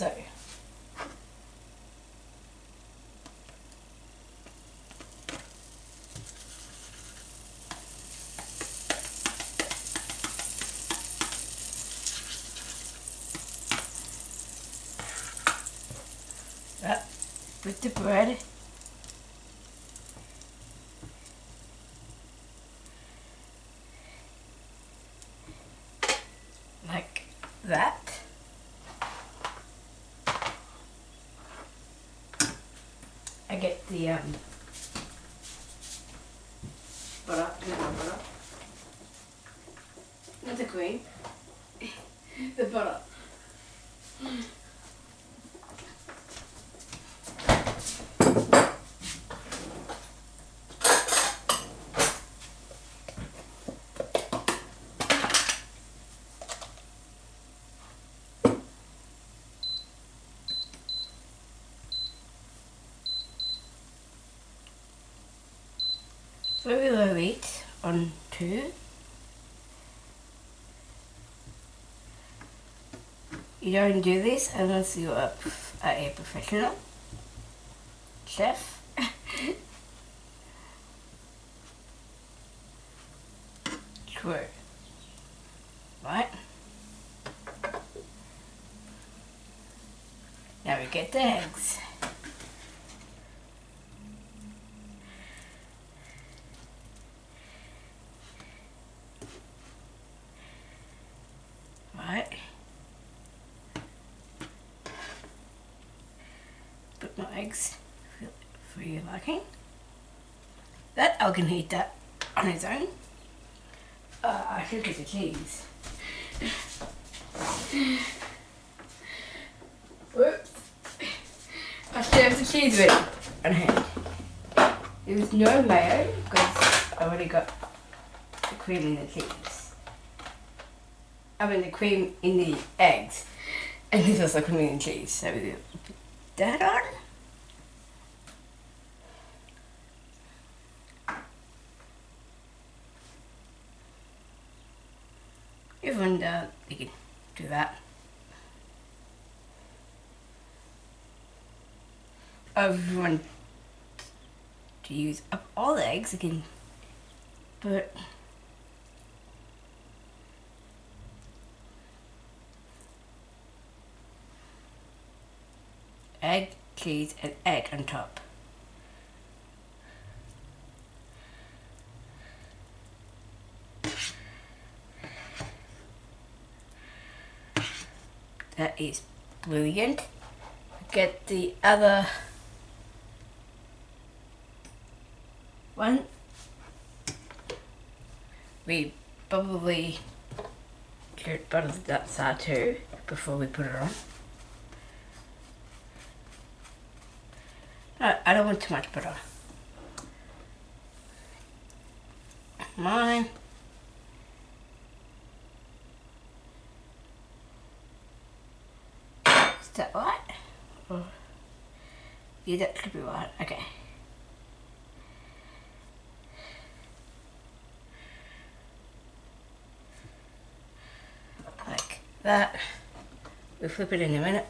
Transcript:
so. That with the bread. Like that. I get the butter, not the cream, the butter. Very low heat on 2. You don't do this unless you're a professional chef. True. Right? Now we get the eggs. Right? Put my eggs for your liking. That I can eat that on its own. I should get the cheese. Whoops. I should have the cheese ready on hand. There was no mayo because I already got the cream in the cheese. I mean the cream in the eggs. And this was the cream in the cheese. So we put that on. Everyone you can do that. If you want to use up all the eggs, you can put egg, cheese, and egg on top. That is brilliant. Get the other one. We probably should butter that side too before we put it on. No, I don't want too much butter. Mine. Is that right? Or, yeah, that should be right. Okay. Like that. We'll flip it in a minute.